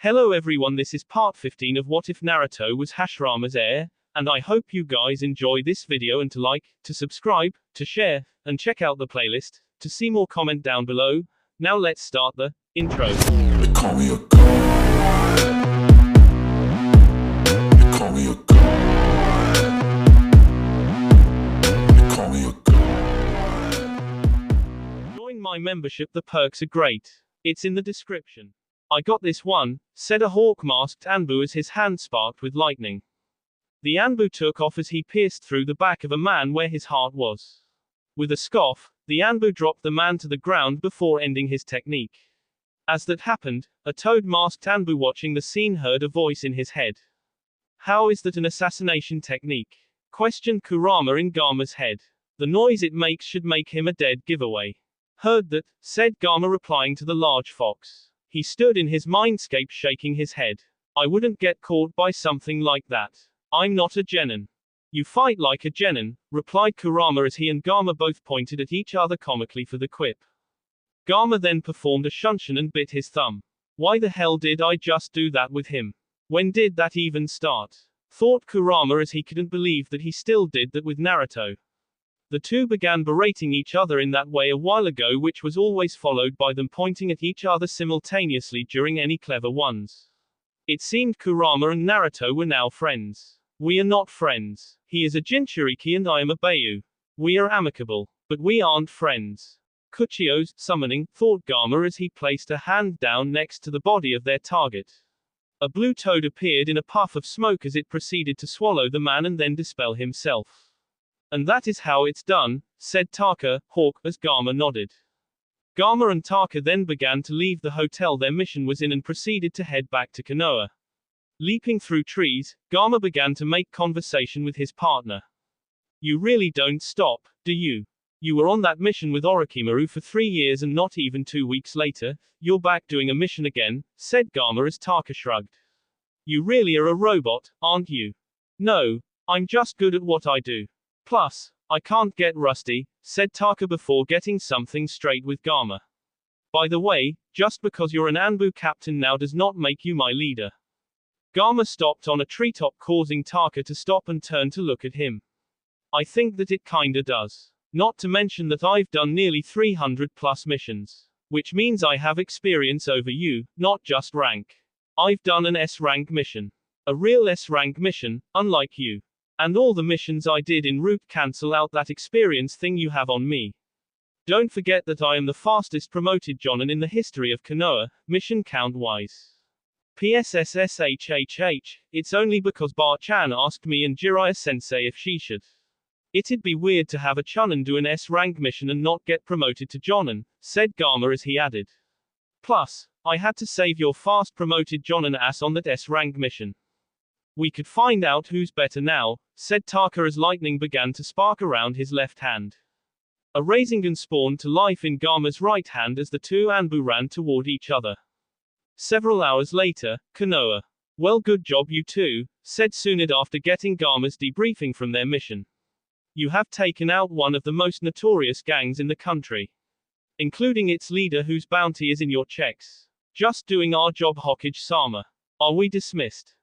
Hello everyone, this is part 15 of What If Naruto Was Hashirama's Heir, and I hope you guys enjoy this video and to like, to subscribe, to share, and check out the playlist, to see more comment down below. Now let's start the intro. They call me a god. They call me a god. They call me a god. Join my membership, the perks are great. It's in the description. I got this one, said a hawk-masked Anbu as his hand sparked with lightning. The Anbu took off as he pierced through the back of a man where his heart was. With a scoff, the Anbu dropped the man to the ground before ending his technique. As that happened, a toad-masked Anbu watching the scene heard a voice in his head. How is that an assassination technique? Questioned Kurama in Gama's head. The noise it makes should make him a dead giveaway. Heard that, said Gama replying to the large fox. He stood in his mindscape shaking his head. I wouldn't get caught by something like that. I'm not a genin. You fight like a genin, replied Kurama as he and Gama both pointed at each other comically for the quip. Gama then performed a shunshin and bit his thumb. Why the hell did I just do that with him? When did that even start? Thought Kurama as he couldn't believe that he still did that with Naruto. The two began berating each other in that way a while ago, which was always followed by them pointing at each other simultaneously during any clever ones. It seemed Kurama and Naruto were now friends. We are not friends. He is a Jinchuriki and I am a Beiyu. We are amicable, but we aren't friends. Kuchio's summoning, thought Gama as he placed a hand down next to the body of their target. A blue toad appeared in a puff of smoke as it proceeded to swallow the man and then dispel himself. And that is how it's done, said Taka, Hawk, as Gama nodded. Gama and Taka then began to leave the hotel their mission was in and proceeded to head back to Konoha. Leaping through trees, Gama began to make conversation with his partner. You really don't stop, do you? You were on that mission with Orochimaru for 3 years and not even 2 weeks later, you're back doing a mission again, said Gama as Taka shrugged. You really are a robot, aren't you? No, I'm just good at what I do. Plus, I can't get rusty, said Taka before getting something straight with Gama. By the way, just because you're an Anbu captain now does not make you my leader. Gama stopped on a treetop causing Taka to stop and turn to look at him. I think that it kinda does. Not to mention that I've done nearly 300 plus missions. Which means I have experience over you, not just rank. I've done an S-rank mission. A real S-rank mission, unlike you. And all the missions I did en route cancel out that experience thing you have on me. Don't forget that I am the fastest promoted jonin in the history of Konoha, mission count wise. PSSSHHH, it's only because Bar-chan asked me and Jiraiya-sensei if she should. It'd be weird to have a chunin do an S-rank mission and not get promoted to jonin, said Gama as he added. Plus, I had to save your fast promoted jonin ass on that S-rank mission. We could find out who's better now, said Taka as lightning began to spark around his left hand. A Rasengan spawned to life in Gama's right hand as the two Anbu ran toward each other. Several hours later, Konoha. Well, good job you two, said Tsunade after getting Gama's debriefing from their mission. You have taken out one of the most notorious gangs in the country. Including its leader whose bounty is in your checks. Just doing our job, Hokage-sama. Are we dismissed?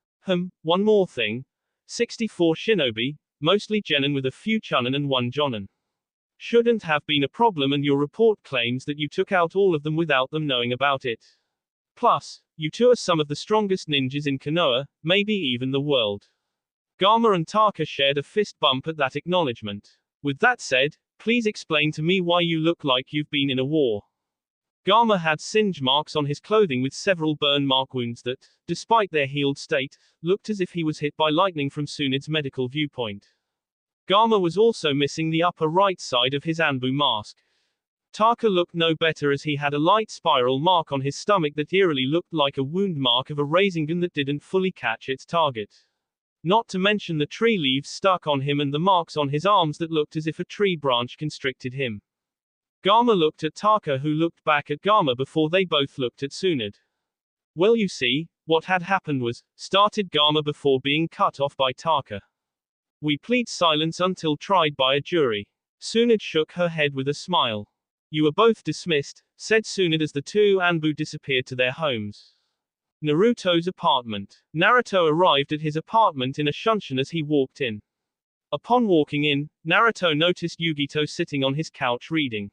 One more thing. 64 shinobi, mostly genin with a few chunin and 1 jonin. Shouldn't have been a problem and your report claims that you took out all of them without them knowing about it. Plus, you two are some of the strongest ninjas in Konoha, maybe even the world. Gama and Taka shared a fist bump at that acknowledgement. With that said, please explain to me why you look like you've been in a war. Gama had singe marks on his clothing with several burn mark wounds that, despite their healed state, looked as if he was hit by lightning from Tsunade's medical viewpoint. Gama was also missing the upper right side of his Anbu mask. Taka looked no better as he had a light spiral mark on his stomach that eerily looked like a wound mark of a Rasengan that didn't fully catch its target. Not to mention the tree leaves stuck on him and the marks on his arms that looked as if a tree branch constricted him. Gama looked at Taka who looked back at Gama before they both looked at Tsunade. Well, you see, what had happened was, started Gama before being cut off by Taka. We plead silence until tried by a jury. Tsunade shook her head with a smile. You are both dismissed, said Tsunade as the two Anbu disappeared to their homes. Naruto's apartment. Naruto arrived at his apartment in a shunshin as he walked in. Upon walking in, Naruto noticed Yugito sitting on his couch reading.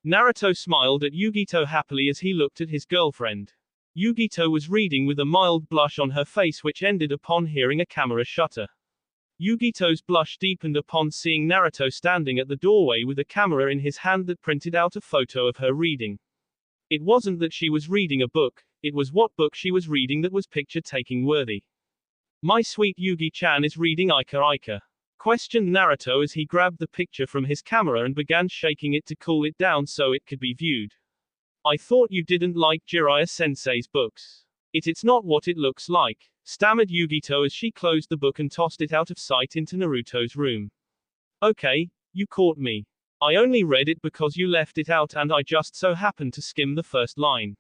Naruto smiled at Yugito happily as he looked at his girlfriend. Yugito was reading with a mild blush on her face which ended upon hearing a camera shutter. Yugito's blush deepened upon seeing Naruto standing at the doorway with a camera in his hand that printed out a photo of her reading. It wasn't that she was reading a book, it was what book she was reading that was picture-taking worthy. My sweet Yugi-chan is reading Ika Ika? Questioned Naruto as he grabbed the picture from his camera and began shaking it to cool it down so it could be viewed. I thought you didn't like Jiraiya-sensei's books. It's not what it looks like, stammered Yugito as she closed the book and tossed it out of sight into Naruto's room. Okay, you caught me. I only read it because you left it out and I just so happened to skim the first line.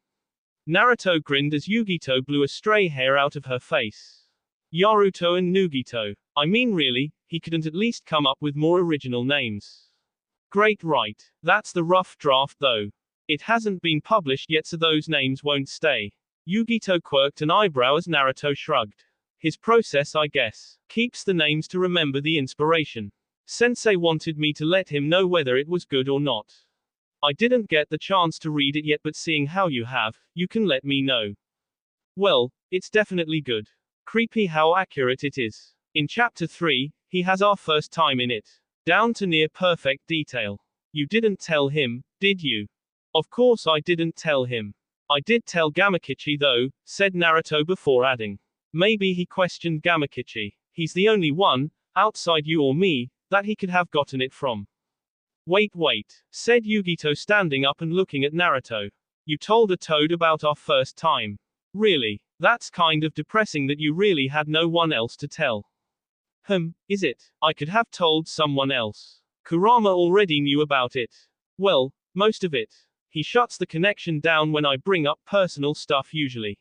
Naruto grinned as Yugito blew a stray hair out of her face. Naruto and Nugito. I mean really, he couldn't at least come up with more original names. Great, right. That's the rough draft though. It hasn't been published yet so those names won't stay. Yugito quirked an eyebrow as Naruto shrugged. His process I guess. Keeps the names to remember the inspiration. Sensei wanted me to let him know whether it was good or not. I didn't get the chance to read it yet but seeing how you have, you can let me know. Well, it's definitely good. Creepy how accurate it is. In chapter 3, he has our first time in it. Down to near perfect detail. You didn't tell him, did you? Of course I didn't tell him. I did tell Gamakichi though, said Naruto before adding. Maybe he questioned Gamakichi. He's the only one, outside you or me, that he could have gotten it from. Wait, said Yugito standing up and looking at Naruto. You told a toad about our first time. Really? That's kind of depressing that you really had no one else to tell. Is it? I could have told someone else. Kurama already knew about it. Well, most of it. He shuts the connection down when I bring up personal stuff usually.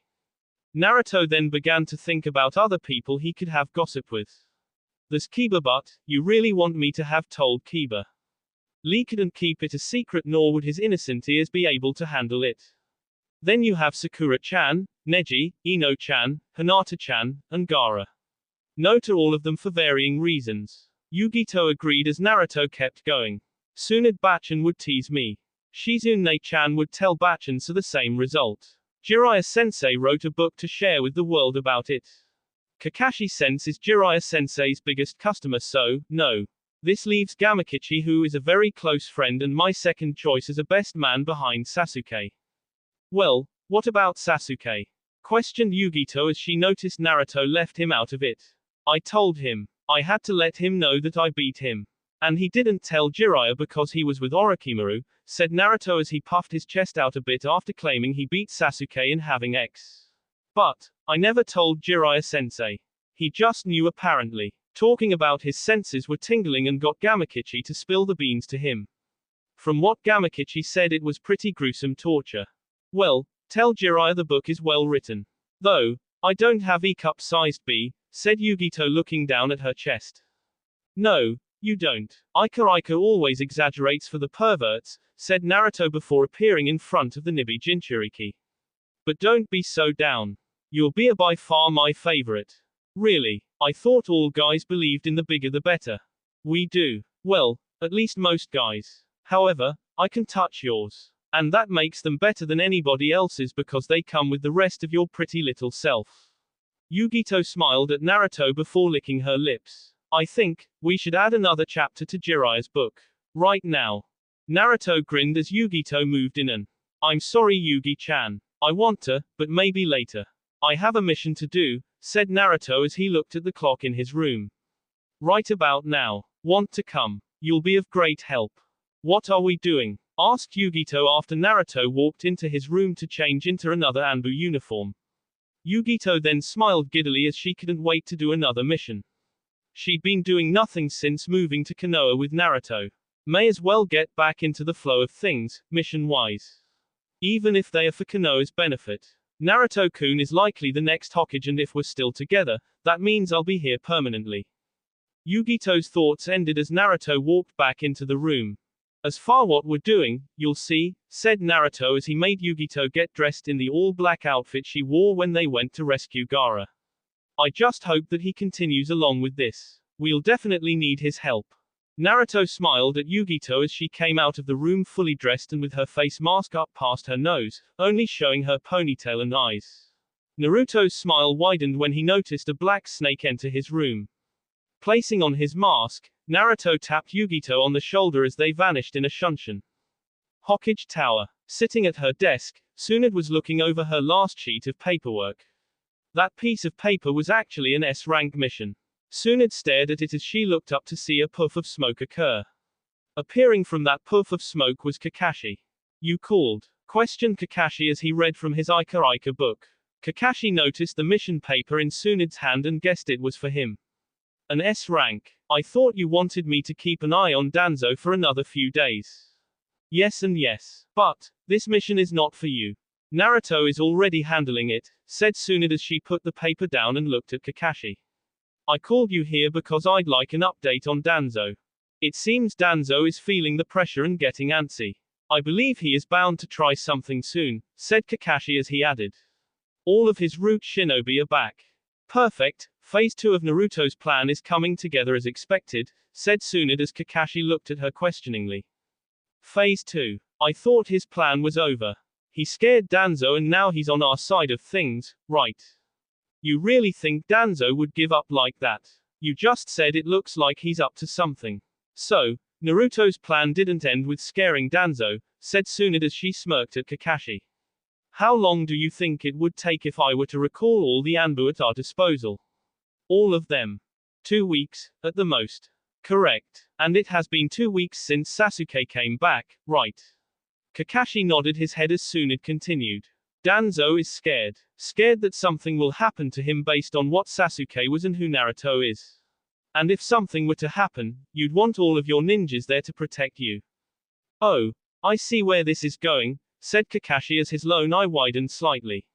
Naruto then began to think about other people he could have gossip with. There's Kiba, but you really want me to have told Kiba? Lee couldn't keep it a secret nor would his innocent ears be able to handle it. Then you have Sakura-chan, Neji, Ino-chan, Hinata-chan, and Gaara. No to all of them for varying reasons. Yugito agreed as Naruto kept going. Tsunade Bachan would tease me. Shizune-chan would tell Bachan so the same result. Jiraiya-sensei wrote a book to share with the world about it. Kakashi-sense is Jiraiya-sensei's biggest customer so, no. This leaves Gamakichi who is a very close friend and my second choice as a best man behind Sasuke. Well, what about Sasuke? Questioned Yugito as she noticed Naruto left him out of it. I told him. I had to let him know that I beat him. And he didn't tell Jiraiya because he was with Orochimaru, said Naruto as he puffed his chest out a bit after claiming he beat Sasuke in having X. But, I never told Jiraiya-sensei. He just knew apparently. Talking about his senses were tingling and got Gamakichi to spill the beans to him. From what Gamakichi said it was pretty gruesome torture. Well, tell Jiraiya the book is well written. Though, I don't have E-cup-sized B, said Yugito looking down at her chest. No, you don't. Ika always exaggerates for the perverts, said Naruto before appearing in front of the Nibi Jinchuriki. But don't be so down. Your beer by far my favorite. Really, I thought all guys believed in the bigger the better. We do. Well, at least most guys. However, I can touch yours. And that makes them better than anybody else's because they come with the rest of your pretty little self. Yugito smiled at Naruto before licking her lips. I think, we should add another chapter to Jiraiya's book. Right now. Naruto grinned as Yugito moved in and. I'm sorry Yugi-chan. I want to, but maybe later. I have a mission to do, said Naruto as he looked at the clock in his room. Right about now. Want to come? You'll be of great help. What are we doing? Asked Yugito after Naruto walked into his room to change into another Anbu uniform. Yugito then smiled giddily as she couldn't wait to do another mission. She'd been doing nothing since moving to Konoha with Naruto. May as well get back into the flow of things, mission-wise. Even if they are for Konoha's benefit. Naruto-kun is likely the next Hokage and if we're still together, that means I'll be here permanently. Yugito's thoughts ended as Naruto walked back into the room. As for what we're doing, you'll see, said Naruto as he made Yugito get dressed in the all-black outfit she wore when they went to rescue Gaara. I just hope that he continues along with this. We'll definitely need his help. Naruto smiled at Yugito as she came out of the room fully dressed and with her face mask up past her nose, only showing her ponytail and eyes. Naruto's smile widened when he noticed a black snake enter his room. Placing on his mask, Naruto tapped Yugito on the shoulder as they vanished in a shunshin. Hokage Tower. Sitting at her desk, Tsunade was looking over her last sheet of paperwork. That piece of paper was actually an S-rank mission. Tsunade stared at it as she looked up to see a puff of smoke occur. Appearing from that puff of smoke was Kakashi. You called? Questioned Kakashi as he read from his Ika book. Kakashi noticed the mission paper in Tsunade's hand and guessed it was for him. An S rank. I thought you wanted me to keep an eye on Danzo for another few days. Yes and yes. But, this mission is not for you. Naruto is already handling it, said Tsunade as she put the paper down and looked at Kakashi. I called you here because I'd like an update on Danzo. It seems Danzo is feeling the pressure and getting antsy. I believe he is bound to try something soon, said Kakashi as he added. All of his root shinobi are back. Perfect, phase 2 of Naruto's plan is coming together as expected, said Tsunade as Kakashi looked at her questioningly. Phase 2. I thought his plan was over. He scared Danzo and now he's on our side of things, right? You really think Danzo would give up like that? You just said it looks like he's up to something. So, Naruto's plan didn't end with scaring Danzo, said Tsunade as she smirked at Kakashi. How long do you think it would take if I were to recall all the Anbu at our disposal? All of them. 2 weeks, at the most. Correct. And it has been 2 weeks since Sasuke came back, right? Kakashi nodded his head as Tsunade continued. Danzo is scared. Scared that something will happen to him based on what Sasuke was and who Naruto is. And if something were to happen, you'd want all of your ninjas there to protect you. Oh, I see where this is going, said Kakashi as his lone eye widened slightly.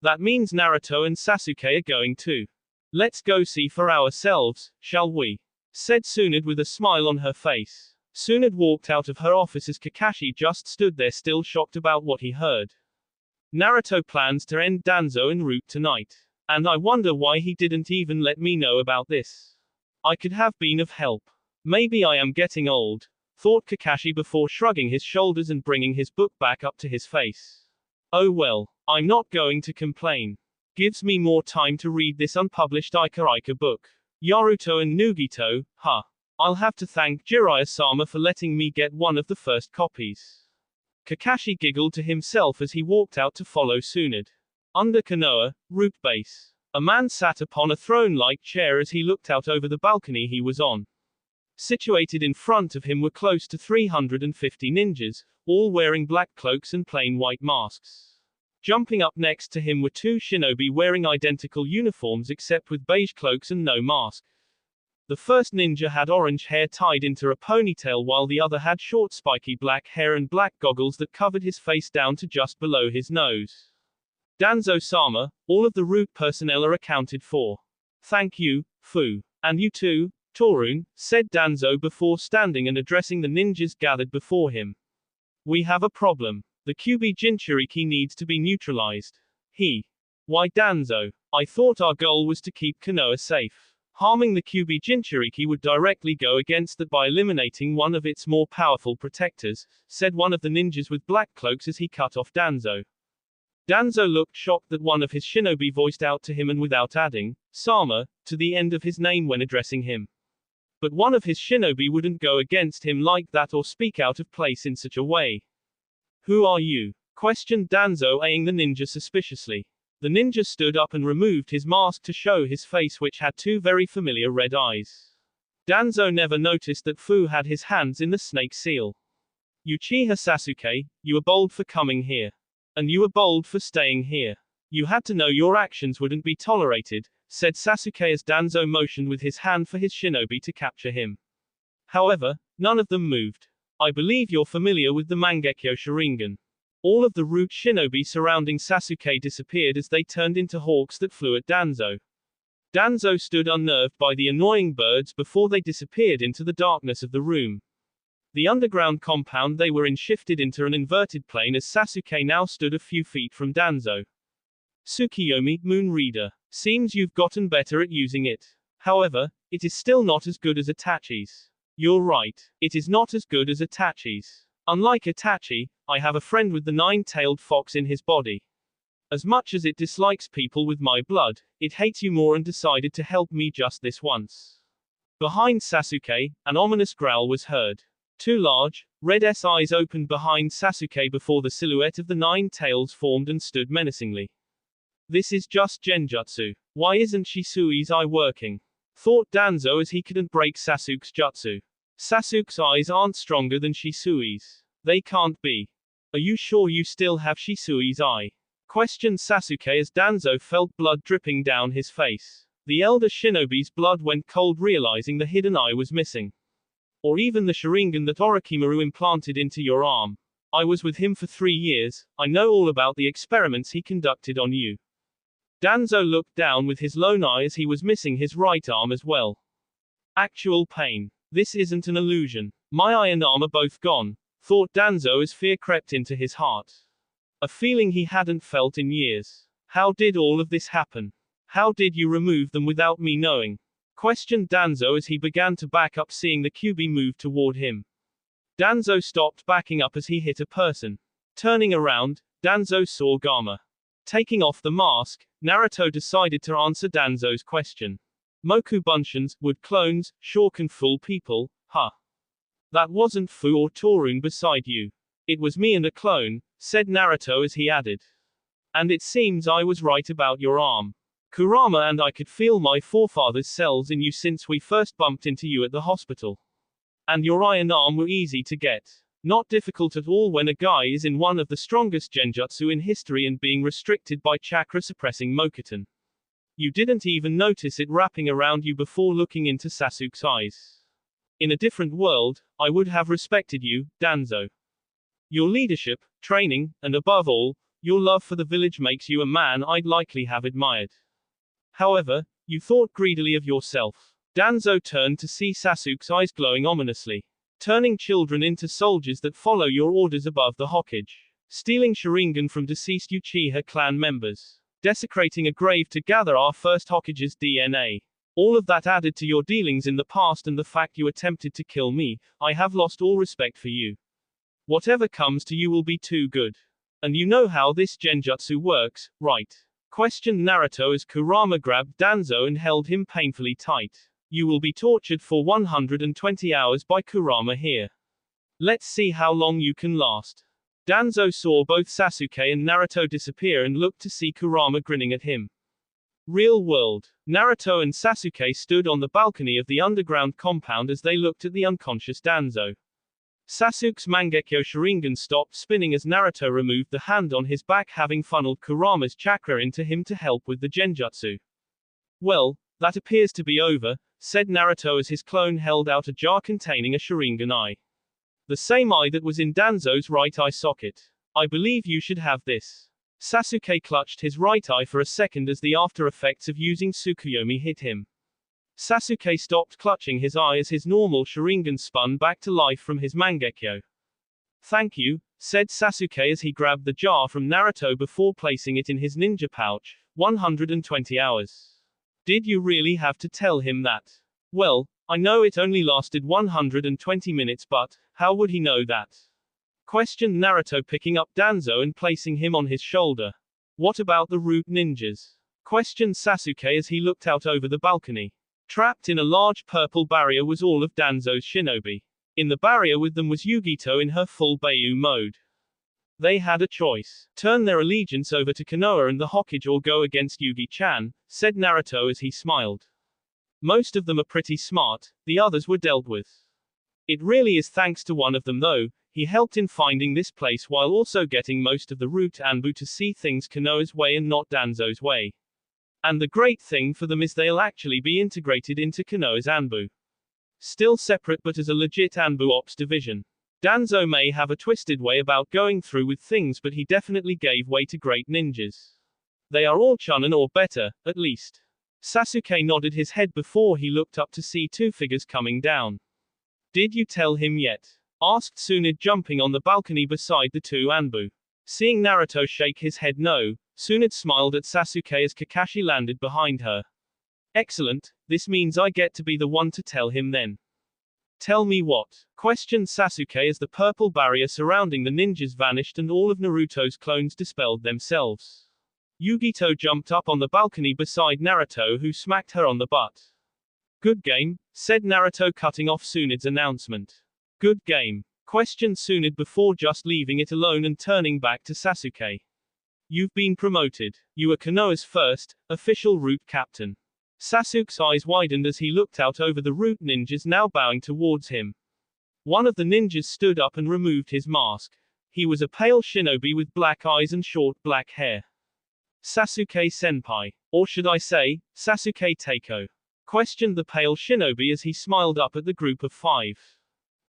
That means Naruto and Sasuke are going too. Let's go see for ourselves, shall we? Said Tsunade with a smile on her face. Tsunade walked out of her office as Kakashi just stood there still shocked about what he heard. Naruto plans to end Danzo en route tonight. And I wonder why he didn't even let me know about this. I could have been of help. Maybe I am getting old, thought Kakashi before shrugging his shoulders and bringing his book back up to his face. Oh well, I'm not going to complain. Gives me more time to read this unpublished Ika book. Naruto and Nugito, huh. I'll have to thank Jiraiya-sama for letting me get one of the first copies. Kakashi giggled to himself as he walked out to follow Tsunade. Under Konoha, root base. A man sat upon a throne-like chair as he looked out over the balcony he was on. Situated in front of him were close to 350 ninjas, all wearing black cloaks and plain white masks. Jumping up next to him were 2 shinobi wearing identical uniforms except with beige cloaks and no mask. The first ninja had orange hair tied into a ponytail while the other had short spiky black hair and black goggles that covered his face down to just below his nose. Danzo-sama, all of the root personnel are accounted for. Thank you, Fu. And you too, Torun, said Danzo before standing and addressing the ninjas gathered before him. We have a problem. The Kyuubi Jinchuriki needs to be neutralized. Why Danzo? I thought our goal was to keep Konoha safe. Harming the Kyuubi Jinchuriki would directly go against that by eliminating one of its more powerful protectors, said one of the ninjas with black cloaks as he cut off Danzo. Danzo looked shocked that one of his shinobi voiced out to him and without adding, Sama, to the end of his name when addressing him. But one of his shinobi wouldn't go against him like that or speak out of place in such a way. Who are you? Questioned Danzo eyeing the ninja suspiciously. The ninja stood up and removed his mask to show his face which had 2 very familiar red eyes. Danzo never noticed that Fu had his hands in the snake seal. Uchiha Sasuke, you were bold for coming here. And you were bold for staying here. You had to know your actions wouldn't be tolerated, said Sasuke as Danzo motioned with his hand for his shinobi to capture him. However, none of them moved. I believe you're familiar with the Mangekyo Sharingan. All of the root shinobi surrounding Sasuke disappeared as they turned into hawks that flew at Danzo. Danzo stood unnerved by the annoying birds before they disappeared into the darkness of the room. The underground compound they were in shifted into an inverted plane as Sasuke now stood a few feet from Danzo. Tsukiyomi, Moon Reader. Seems you've gotten better at using it. However, it is still not as good as Itachi's. You're right. It is not as good as Itachi's. Unlike Itachi, I have a friend with the nine-tailed fox in his body. As much as it dislikes people with my blood, it hates you more and decided to help me just this once. Behind Sasuke, an ominous growl was heard. Two large, red eyes opened behind Sasuke before the silhouette of the nine tails formed and stood menacingly. This is just genjutsu. Why isn't Shisui's eye working? Thought Danzo as he couldn't break Sasuke's jutsu. Sasuke's eyes aren't stronger than Shisui's. They can't be. Are you sure you still have Shisui's eye? Questioned Sasuke as Danzo felt blood dripping down his face. The elder shinobi's blood went cold realizing the hidden eye was missing. Or even the Sharingan that Orochimaru implanted into your arm. I was with him for 3 years, I know all about the experiments he conducted on you. Danzo looked down with his lone eye as he was missing his right arm as well. Actual pain. This isn't an illusion. My eye and arm are both gone, thought Danzo as fear crept into his heart. A feeling he hadn't felt in years. How did all of this happen? How did you remove them without me knowing? Questioned Danzo as he began to back up seeing the Kyuubi move toward him. Danzo stopped backing up as he hit a person. Turning around, Danzo saw Gamma. Taking off the mask, Naruto decided to answer Danzo's question. Moku Bunshins, would clones, sure can fool people, huh? That wasn't Fu or Torun beside you. It was me and a clone, said Naruto as he added. And it seems I was right about your arm. Kurama and I could feel my forefathers' cells in you since we first bumped into you at the hospital. And your eye and arm were easy to get. Not difficult at all when a guy is in one of the strongest genjutsu in history and being restricted by chakra-suppressing Mokuton. You didn't even notice it wrapping around you before looking into Sasuke's eyes. In a different world, I would have respected you, Danzo. Your leadership, training, and above all, your love for the village makes you a man I'd likely have admired. However, you thought greedily of yourself. Danzo turned to see Sasuke's eyes glowing ominously. Turning children into soldiers that follow your orders above the Hokage. Stealing Sharingan from deceased Uchiha clan members. Desecrating a grave to gather our first Hokage's DNA. All of that added to your dealings in the past and the fact you attempted to kill me, I have lost all respect for you. Whatever comes to you will be too good. And you know how this genjutsu works, right? Questioned Naruto as Kurama grabbed Danzo and held him painfully tight. You will be tortured for 120 hours by Kurama here. Let's see how long you can last. Danzo saw both Sasuke and Naruto disappear and looked to see Kurama grinning at him. Real world. Naruto and Sasuke stood on the balcony of the underground compound as they looked at the unconscious Danzo. Sasuke's Mangekyo Sharingan stopped spinning as Naruto removed the hand on his back, having funneled Kurama's chakra into him to help with the genjutsu. Well, that appears to be over, said Naruto as his clone held out a jar containing a Sharingan eye. The same eye that was in Danzo's right eye socket. I believe you should have this. Sasuke clutched his right eye for a second as the after effects of using Tsukuyomi hit him. Sasuke stopped clutching his eye as his normal Sharingan spun back to life from his Mangekyo. Thank you, said Sasuke as he grabbed the jar from Naruto before placing it in his ninja pouch. 120 hours. Did you really have to tell him that? Well, I know it only lasted 120 minutes, but how would he know that? Questioned Naruto, picking up Danzo and placing him on his shoulder. What about the root ninjas? Questioned Sasuke as he looked out over the balcony. Trapped in a large purple barrier was all of Danzo's shinobi. In the barrier with them was Yugito in her full Beiyu mode. They had a choice. Turn their allegiance over to Konoha and the Hokage or go against Yugi-chan, said Naruto as he smiled. Most of them are pretty smart, the others were dealt with. It really is thanks to one of them though, he helped in finding this place while also getting most of the root Anbu to see things Konoha's way and not Danzo's way. And the great thing for them is they'll actually be integrated into Konoha's Anbu. Still separate but as a legit Anbu Ops division. Danzo may have a twisted way about going through with things, but he definitely gave way to great ninjas. They are all Chunin or better, at least. Sasuke nodded his head before he looked up to see two figures coming down. Did you tell him yet? asked Tsunade, jumping on the balcony beside the two Anbu. Seeing Naruto shake his head no, Tsunade smiled at Sasuke as Kakashi landed behind her. Excellent, this means I get to be the one to tell him then. Tell me what? Questioned Sasuke as the purple barrier surrounding the ninjas vanished and all of Naruto's clones dispelled themselves. Yugito jumped up on the balcony beside Naruto, who smacked her on the butt. Good game, said Naruto, cutting off Tsunade's announcement. Good game? Questioned Tsunade before just leaving it alone and turning back to Sasuke. You've been promoted. You are Konoha's first official root captain. Sasuke's eyes widened as he looked out over the root ninjas now bowing towards him. One of the ninjas stood up and removed his mask. He was a pale shinobi with black eyes and short black hair. Sasuke senpai. Or should I say, Sasuke Teiko? Questioned the pale shinobi as he smiled up at the group of 5.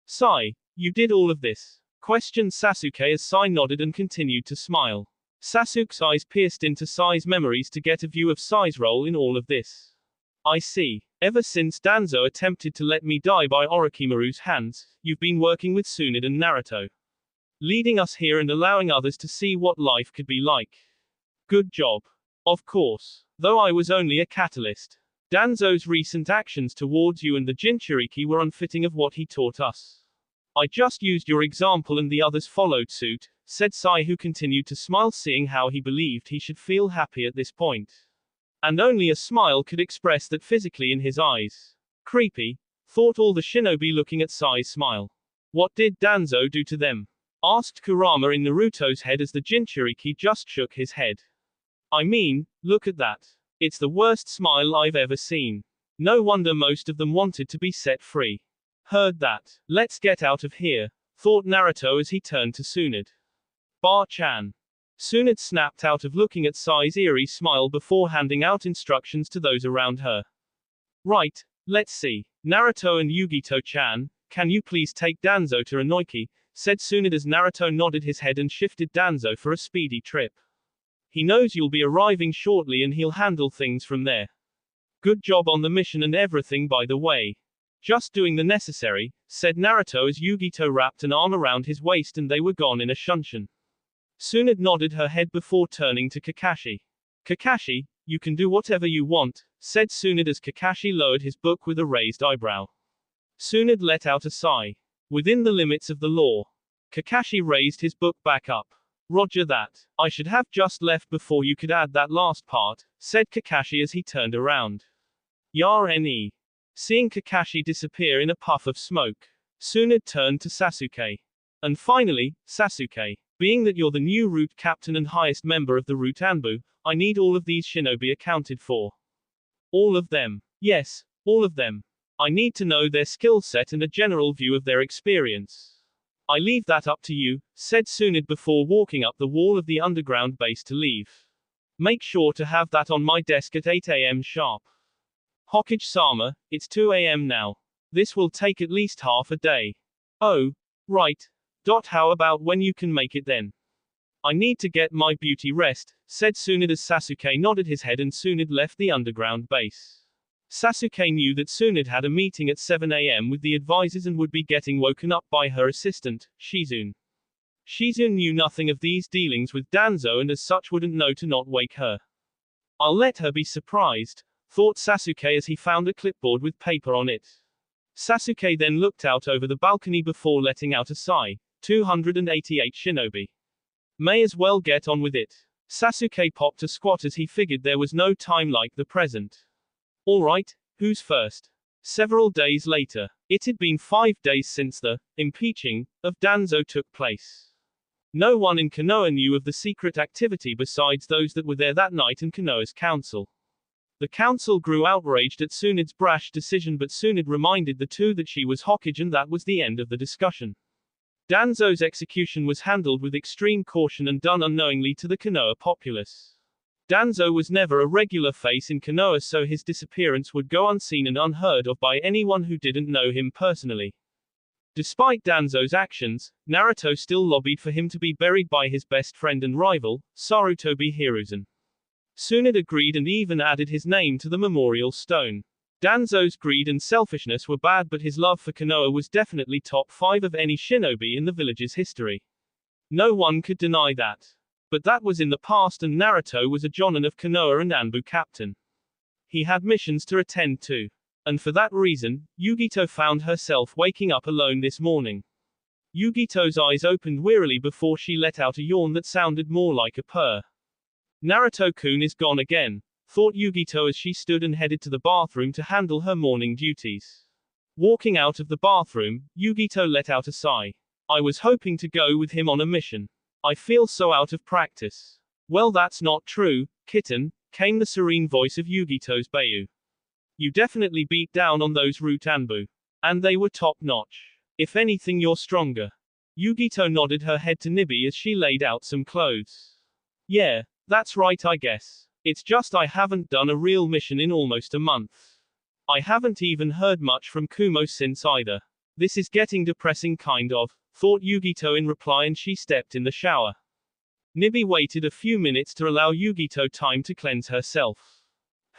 Sai, you did all of this? Questioned Sasuke as Sai nodded and continued to smile. Sasuke's eyes pierced into Sai's memories to get a view of Sai's role in all of this. I see. Ever since Danzo attempted to let me die by Orochimaru's hands, you've been working with Tsunade and Naruto. Leading us here and allowing others to see what life could be like. Good job. Of course. Though I was only a catalyst. Danzo's recent actions towards you and the Jinchuriki were unfitting of what he taught us. I just used your example and the others followed suit, said Sai, who continued to smile, seeing how he believed he should feel happy at this point. And only a smile could express that physically in his eyes. Creepy, thought all the shinobi looking at Sai's smile. What did Danzo do to them? Asked Kurama in Naruto's head as the Jinchuriki just shook his head. I mean, look at that. It's the worst smile I've ever seen. No wonder most of them wanted to be set free. Heard that. Let's get out of here, thought Naruto as he turned to Tsunade. Bar-chan. Tsunade snapped out of looking at Sai's eerie smile before handing out instructions to those around her. Right, let's see. Naruto and Yugito-chan, can you please take Danzo to Inoki, said Tsunade as Naruto nodded his head and shifted Danzo for a speedy trip. He knows you'll be arriving shortly and he'll handle things from there. Good job on the mission and everything, by the way. Just doing the necessary, said Naruto as Yugito wrapped an arm around his waist and they were gone in a shunshin. Tsunade nodded her head before turning to Kakashi. Kakashi, you can do whatever you want, said Tsunade as Kakashi lowered his book with a raised eyebrow. Tsunade let out a sigh. Within the limits of the law. Kakashi raised his book back up. Roger that. I should have just left before you could add that last part, said Kakashi as he turned around. Yar-ne. Seeing Kakashi disappear in a puff of smoke, Tsunade turned to Sasuke. And finally, Sasuke, being that you're the new root captain and highest member of the root Anbu, I need all of these shinobi accounted for. All of them. Yes, all of them. I need to know their skill set and a general view of their experience. I leave that up to you, said Tsunade before walking up the wall of the underground base to leave. Make sure to have that on my desk at 8 a.m. sharp. Hokage-sama, it's 2 a.m. now. This will take at least half a day. Oh, right. How about when you can make it then? I need to get my beauty rest, said Tsunade as Sasuke nodded his head and Tsunade left the underground base. Sasuke knew that Tsunade had a meeting at 7 a.m. with the advisors and would be getting woken up by her assistant, Shizune. Shizune knew nothing of these dealings with Danzo and as such wouldn't know to not wake her. I'll let her be surprised, thought Sasuke as he found a clipboard with paper on it. Sasuke then looked out over the balcony before letting out a sigh. 288 shinobi. May as well get on with it. Sasuke popped a squat as he figured there was no time like the present. Alright, who's first? Several days later. It had been 5 days since the impeaching of Danzo took place. No one in Konoha knew of the secret activity besides those that were there that night and Konoha's council. The council grew outraged at Tsunade's brash decision, but Tsunade reminded the two that she was Hokage and that was the end of the discussion. Danzo's execution was handled with extreme caution and done unknowingly to the Konoha populace. Danzo was never a regular face in Konoha, so his disappearance would go unseen and unheard of by anyone who didn't know him personally. Despite Danzo's actions, Naruto still lobbied for him to be buried by his best friend and rival, Sarutobi Hiruzen. Tsunade agreed and even added his name to the memorial stone. Danzo's greed and selfishness were bad, but his love for Konoha was definitely top 5 of any shinobi in the village's history. No one could deny that. But that was in the past, and Naruto was a jonin of Konoha and Anbu captain. He had missions to attend to. And for that reason, Yugito found herself waking up alone this morning. Yugito's eyes opened wearily before she let out a yawn that sounded more like a purr. Naruto-kun is gone again, thought Yugito as she stood and headed to the bathroom to handle her morning duties. Walking out of the bathroom, Yugito let out a sigh. I was hoping to go with him on a mission. I feel so out of practice. Well, that's not true, kitten, came the serene voice of Yugito's Bayu. You definitely beat down on those root Anbu. And they were top-notch. If anything, you're stronger. Yugito nodded her head to Nibi as she laid out some clothes. Yeah, that's right, I guess. It's just I haven't done a real mission in almost a month. I haven't even heard much from Kumo since either. This is getting depressing kind of, thought Yugito in reply, and she stepped in the shower. Nibi waited a few minutes to allow Yugito time to cleanse herself.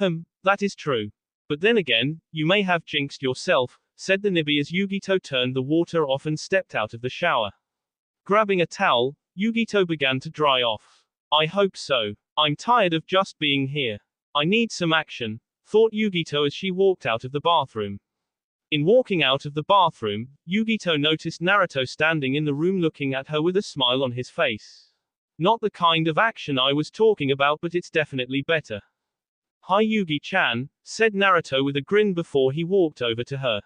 That is true. But then again, you may have jinxed yourself, said the Nibi as Yugito turned the water off and stepped out of the shower. Grabbing a towel, Yugito began to dry off. I hope so. I'm tired of just being here. I need some action, thought Yugito as she walked out of the bathroom. In walking out of the bathroom, Yugito noticed Naruto standing in the room looking at her with a smile on his face. Not the kind of action I was talking about, but it's definitely better. Hi Yugi-chan, said Naruto with a grin before he walked over to her.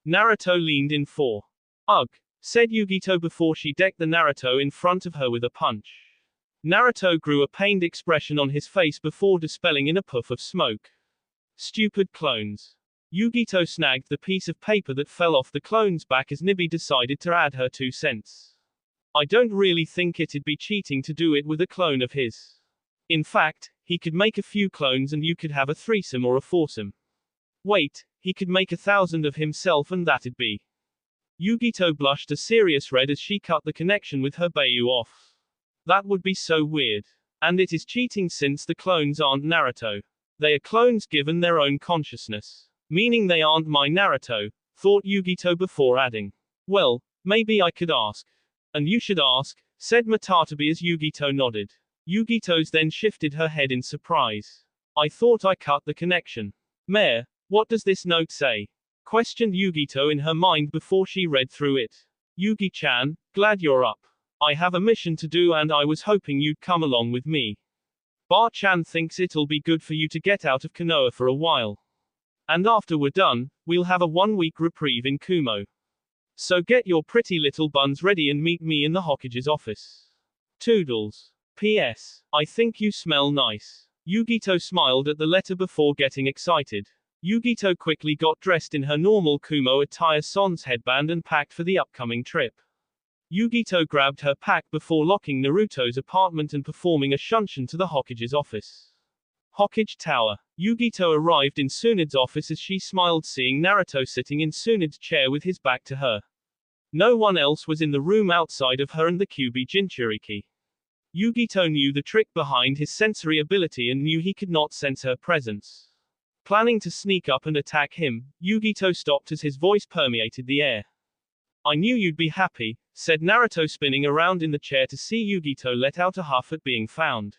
Naruto leaned in for. Ugh, said Yugito before she decked the Naruto in front of her with a punch. Naruto grew a pained expression on his face before dispelling in a puff of smoke. Stupid clones. Yugito snagged the piece of paper that fell off the clone's back as Nibi decided to add her 2 cents. I don't really think it'd be cheating to do it with a clone of his. In fact, he could make a few clones and you could have a threesome or a foursome. Wait, he could make 1,000 of himself and that'd be. Yugito blushed a serious red as she cut the connection with her Bayu off. That would be so weird. And it is cheating since the clones aren't Naruto. They are clones given their own consciousness. Meaning they aren't my Naruto, thought Yugito before adding. Well, maybe I could ask. And you should ask, said Matatabi as Yugito nodded. Yugito's then shifted her head in surprise. I thought I cut the connection. Mayor, what does this note say? Questioned Yugito in her mind before she read through it. Yugi-chan, glad you're up. I have a mission to do and I was hoping you'd come along with me. Bar-chan thinks it'll be good for you to get out of Konoha for a while. And after we're done, we'll have a 1-week reprieve in Kumo. So get your pretty little buns ready and meet me in the Hokage's office. Toodles. P.S. I think you smell nice. Yugito smiled at the letter before getting excited. Yugito quickly got dressed in her normal Kumo attire, sans headband, and packed for the upcoming trip. Yugito grabbed her pack before locking Naruto's apartment and performing a shunshin to the Hokage's office. Hokage Tower. Yugito arrived in Tsunde's office as she smiled seeing Naruto sitting in Tsunde's chair with his back to her. No one else was in the room outside of her and the Kyuubi Jinchuriki. Yugito knew the trick behind his sensory ability and knew he could not sense her presence. Planning to sneak up and attack him, Yugito stopped as his voice permeated the air. I knew you'd be happy, said Naruto, spinning around in the chair to see Yugito let out a huff at being found.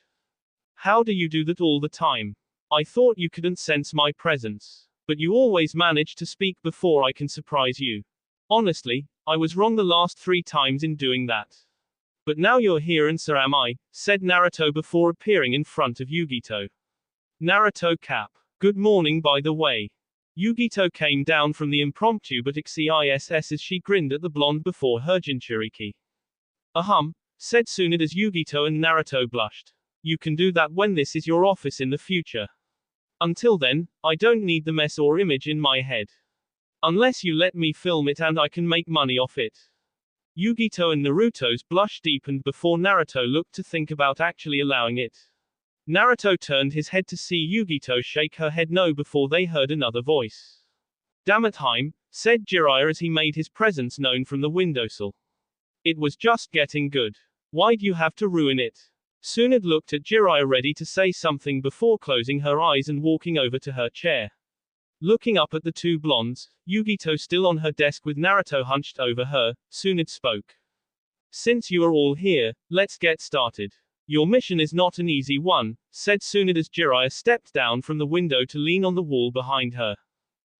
How do you do that all the time? I thought you couldn't sense my presence. But you always manage to speak before I can surprise you. Honestly, I was wrong the last 3 times in doing that. But now you're here and so am I, said Naruto before appearing in front of Yugito. Naruto cap. Good morning by the way. Yugito came down from the impromptu but exciss as she grinned at the blonde before her Jinchuriki. Said Tsunade as Yugito and Naruto blushed. You can do that when this is your office in the future. Until then, I don't need the mess or image in my head. Unless you let me film it and I can make money off it. Yugito and Naruto's blush deepened before Naruto looked to think about actually allowing it. Naruto turned his head to see Yugito shake her head no before they heard another voice. Damn it, Heim, said Jiraiya as he made his presence known from the windowsill. It was just getting good. Why'd you have to ruin it? Tsunade looked at Jiraiya ready to say something before closing her eyes and walking over to her chair. Looking up at the two blondes, Yugito still on her desk with Naruto hunched over her, Tsunade spoke. Since you are all here, let's get started. Your mission is not an easy one, said Tsunade as Jiraiya stepped down from the window to lean on the wall behind her.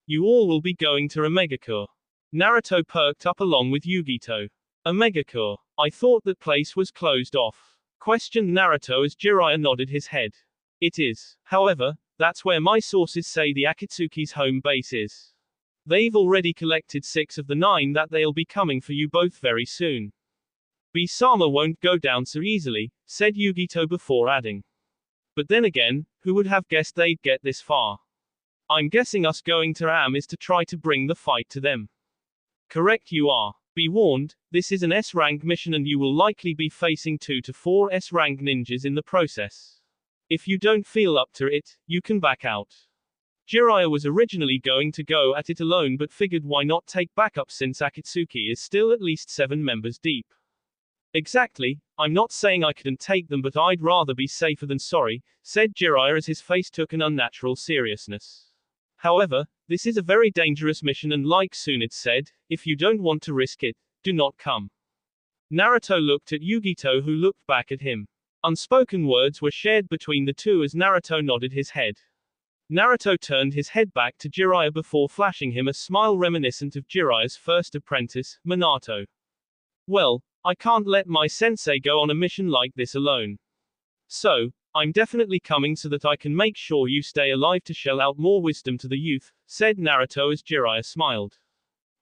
You all will be going to Omegakure. Naruto perked up along with Yugito. Omegakure. I thought that place was closed off. Questioned Naruto as Jiraiya nodded his head. It is. However, that's where my sources say the Akatsuki's home base is. They've already collected 6 of the 9 that they'll be coming for you both very soon. B-sama won't go down so easily, said Yugito before adding. But then again, who would have guessed they'd get this far? I'm guessing us going to Am is to try to bring the fight to them. Correct you are. Be warned, this is an S-rank mission and you will likely be facing 2 to 4 S-rank ninjas in the process. If you don't feel up to it, you can back out. Jiraiya was originally going to go at it alone but figured why not take backup since Akatsuki is still at least 7 members deep. Exactly, I'm not saying I couldn't take them but I'd rather be safer than sorry, said Jiraiya as his face took an unnatural seriousness. However, this is a very dangerous mission and like Tsunade said, if you don't want to risk it, do not come. Naruto looked at Yugito who looked back at him. Unspoken words were shared between the two as Naruto nodded his head. Naruto turned his head back to Jiraiya before flashing him a smile reminiscent of Jiraiya's first apprentice, Minato. Well, I can't let my sensei go on a mission like this alone. So, I'm definitely coming so that I can make sure you stay alive to shell out more wisdom to the youth, said Naruto as Jiraiya smiled.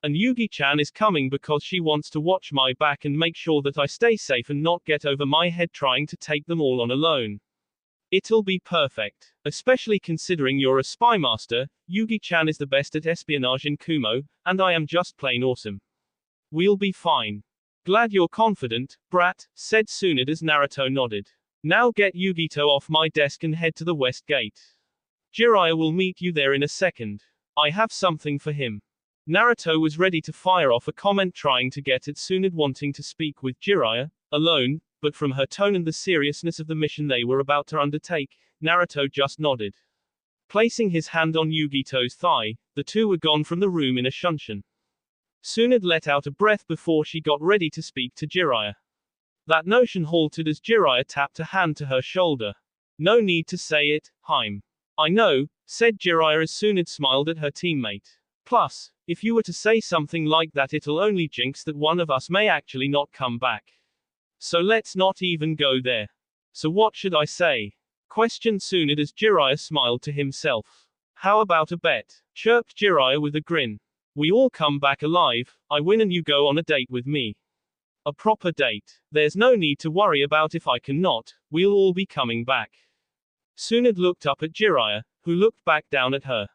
And Yugi-chan is coming because she wants to watch my back and make sure that I stay safe and not get over my head trying to take them all on alone. It'll be perfect. Especially considering you're a spy master, Yugi-chan is the best at espionage in Kumo, and I am just plain awesome. We'll be fine. Glad you're confident, brat, said Tsunade as Naruto nodded. Now get Yugito off my desk and head to the west gate. Jiraiya will meet you there in a second. I have something for him. Naruto was ready to fire off a comment trying to get at Tsunade wanting to speak with Jiraiya, alone, but from her tone and the seriousness of the mission they were about to undertake, Naruto just nodded. Placing his hand on Yugito's thigh, the two were gone from the room in a shunshin. Tsunade let out a breath before she got ready to speak to Jiraiya. That notion halted as Jiraiya tapped a hand to her shoulder. No need to say it, Heim. I know, said Jiraiya as Tsunade smiled at her teammate. Plus, if you were to say something like that it'll only jinx that one of us may actually not come back. So let's not even go there. So what should I say? Questioned Tsunade as Jiraiya smiled to himself. How about a bet? Chirped Jiraiya with a grin. We all come back alive, I win and you go on a date with me. A proper date. There's no need to worry about if I cannot, we'll all be coming back. Tsunade looked up at Jiraiya, who looked back down at her.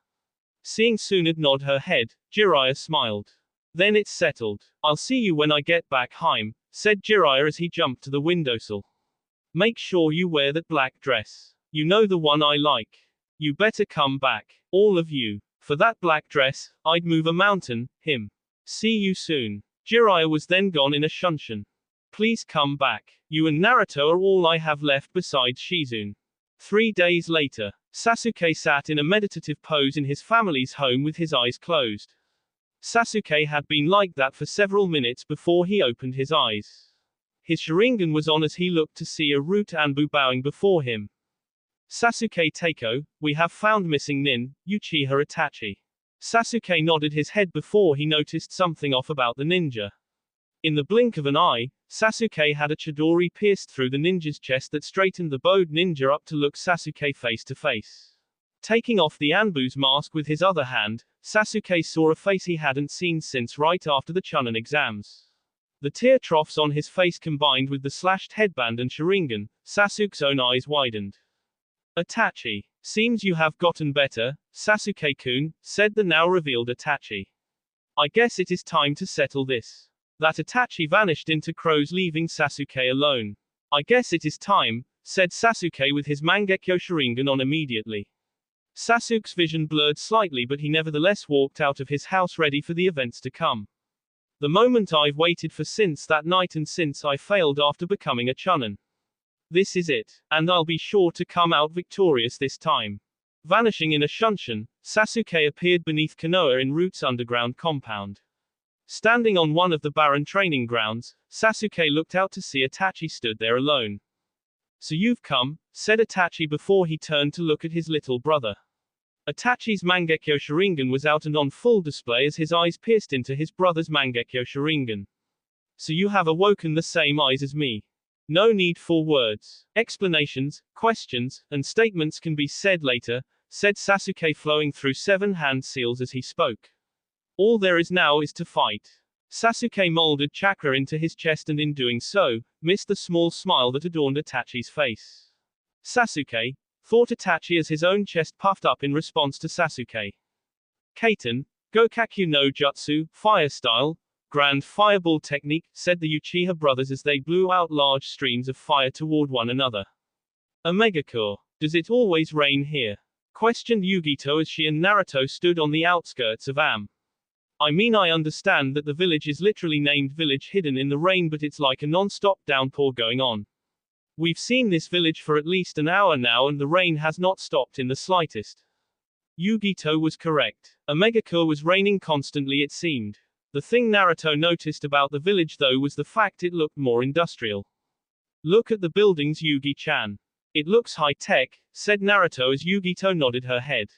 Seeing Tsunade nod her head, Jiraiya smiled. Then it's settled. I'll see you when I get back Heim, said Jiraiya as he jumped to the windowsill. Make sure you wear that black dress. You know the one I like. You better come back, all of you. For that black dress, I'd move a mountain, him. See you soon. Jiraiya was then gone in a shunshin. Please come back. You and Naruto are all I have left besides Shizune. 3 days later, Sasuke sat in a meditative pose in his family's home with his eyes closed. Sasuke had been like that for several minutes before he opened his eyes. His Sharingan was on as he looked to see a root Anbu bowing before him. Sasuke Teiko, we have found missing Nin, Uchiha Itachi. Sasuke nodded his head before he noticed something off about the ninja. In the blink of an eye, Sasuke had a Chidori pierced through the ninja's chest that straightened the bowed ninja up to look Sasuke face to face. Taking off the Anbu's mask with his other hand, Sasuke saw a face he hadn't seen since right after the Chunin exams. The tear troughs on his face combined with the slashed headband and Sharingan, Sasuke's own eyes widened. Itachi. Seems you have gotten better, Sasuke-kun, said the now revealed Itachi. I guess it is time to settle this. That Itachi vanished into crows leaving Sasuke alone. I guess it is time, said Sasuke with his Mangekyo Sharingan on immediately. Sasuke's vision blurred slightly but he nevertheless walked out of his house ready for the events to come. The moment I've waited for since that night and since I failed after becoming a Chunin. This is it, and I'll be sure to come out victorious this time. Vanishing in a shunshin, Sasuke appeared beneath Konoha in Root's underground compound. Standing on one of the barren training grounds, Sasuke looked out to see Itachi stood there alone. "So you've come," said Itachi before he turned to look at his little brother. Itachi's Mangekyo Sharingan was out and on full display as his eyes pierced into his brother's Mangekyo Sharingan. "So you have awoken the same eyes as me." No need for words. Explanations, questions, and statements can be said later, said Sasuke, flowing through 7 hand seals as he spoke. "All there is now is to fight." Sasuke molded chakra into his chest and in doing so, missed the small smile that adorned Itachi's face. "Sasuke," thought Itachi as his own chest puffed up in response to Sasuke. "Kaiten, Gokakyu no Jutsu, fire style, grand fireball technique," said the Uchiha brothers as they blew out large streams of fire toward one another. "Omegakure, does it always rain here?" questioned Yugito as she and Naruto stood on the outskirts of Am. "I mean, I understand that the village is literally named Village Hidden in the Rain, but it's like a non-stop downpour going on. We've seen this village for at least an hour now and the rain has not stopped in the slightest." Yugito was correct. Omegakure was raining constantly, it seemed. The thing Naruto noticed about the village though was the fact it looked more industrial. "Look at the buildings, Yugi-chan. It looks high-tech," said Naruto as Yugito nodded her head.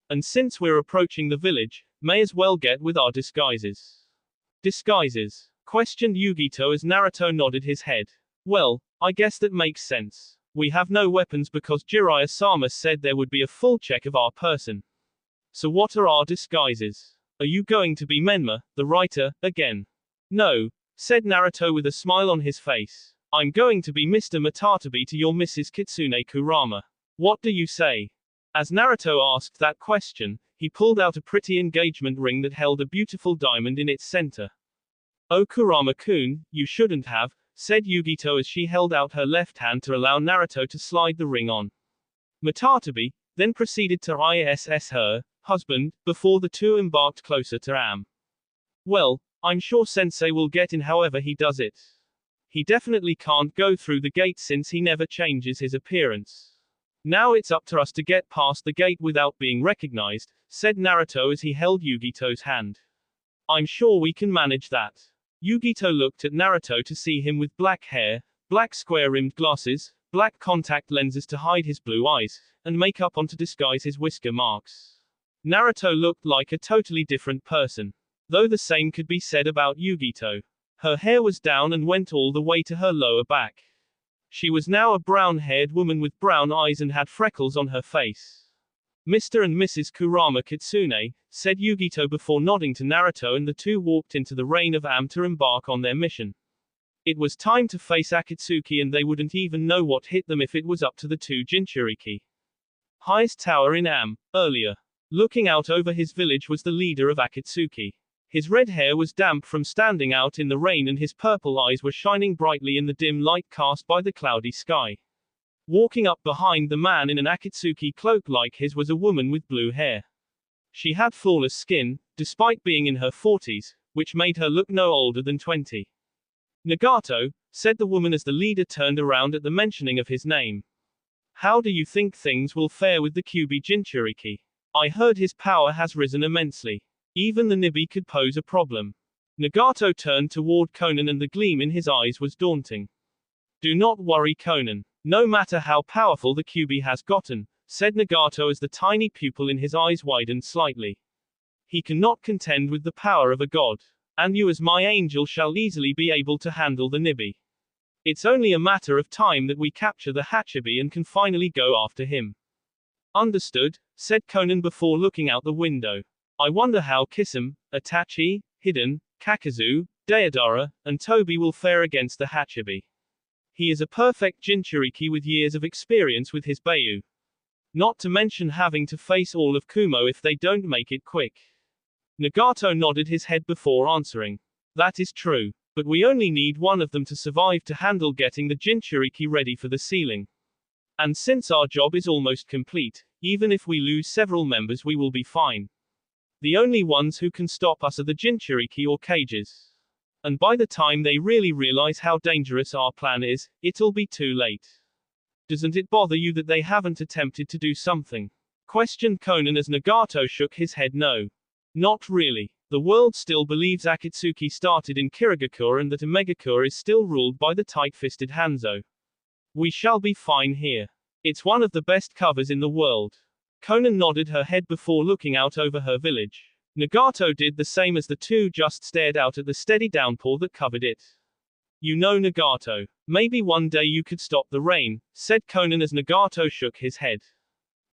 "And since we're approaching the village, may as well get with our disguises." "Disguises?" questioned Yugito as Naruto nodded his head. "Well, I guess that makes sense. We have no weapons because Jiraiya-sama said there would be a full check of our person. So what are our disguises? Are you going to be Menma, the writer, again?" "No," said Naruto with a smile on his face. "I'm going to be Mr. Matatabi to your Mrs. Kitsune Kurama. What do you say?" As Naruto asked that question, he pulled out a pretty engagement ring that held a beautiful diamond in its center. "Oh Kurama-kun, you shouldn't have," said Yugito as she held out her left hand to allow Naruto to slide the ring on. Matatabi then proceeded to ISS her husband, before the two embarked closer to Am. "Well, I'm sure Sensei will get in however he does it. He definitely can't go through the gate since he never changes his appearance. Now it's up to us to get past the gate without being recognized," said Naruto as he held Yugito's hand. "I'm sure we can manage that." Yugito looked at Naruto to see him with black hair, black square-rimmed glasses, black contact lenses to hide his blue eyes, and makeup on to disguise his whisker marks. Naruto looked like a totally different person. Though the same could be said about Yugito. Her hair was down and went all the way to her lower back. She was now a brown-haired woman with brown eyes and had freckles on her face. "Mr. and Mrs. Kurama Kitsune," said Yugito before nodding to Naruto, and the two walked into the rain of Am to embark on their mission. It was time to face Akatsuki and they wouldn't even know what hit them if it was up to the two Jinchuriki. Highest tower in Am, earlier. Looking out over his village was the leader of Akatsuki. His red hair was damp from standing out in the rain and his purple eyes were shining brightly in the dim light cast by the cloudy sky. Walking up behind the man in an Akatsuki cloak like his was a woman with blue hair. She had flawless skin, despite being in her 40s, which made her look no older than 20. "Nagato," said the woman as the leader turned around at the mentioning of his name. "How do you think things will fare with the Kyuubi Jinchuriki? I heard his power has risen immensely. Even the Nibi could pose a problem." Nagato turned toward Conan and the gleam in his eyes was daunting. "Do not worry, Conan. No matter how powerful the Kyuubi has gotten," said Nagato as the tiny pupil in his eyes widened slightly. "He cannot contend with the power of a god. And you as my angel shall easily be able to handle the Nibi. It's only a matter of time that we capture the Hachibi and can finally go after him." "Understood," said Conan before looking out the window. "I wonder how Kisame, Itachi, Hiden, Kakazu, Deidara, and Tobi will fare against the Hachibi. He is a perfect Jinchuriki with years of experience with his Beiyu. Not to mention having to face all of Kumo if they don't make it quick." Nagato nodded his head before answering. "That is true. But we only need one of them to survive to handle getting the Jinchuriki ready for the sealing. And since our job is almost complete, even if we lose several members we will be fine. The only ones who can stop us are the Jinchuriki or cages. And by the time they really realize how dangerous our plan is, it'll be too late. Doesn't it bother you that they haven't attempted to do something Questioned Conan as Nagato shook his head no. Not really. The world still believes Akatsuki started in Kirigakure and that Omegakure is still ruled by the tight-fisted Hanzo. We shall be fine here. It's one of the best covers in the world. Conan nodded her head before looking out over her village. Nagato did the same as the two just stared out at the steady downpour that covered it. You know Nagato. Maybe one day you could stop the rain, said Conan as Nagato shook his head.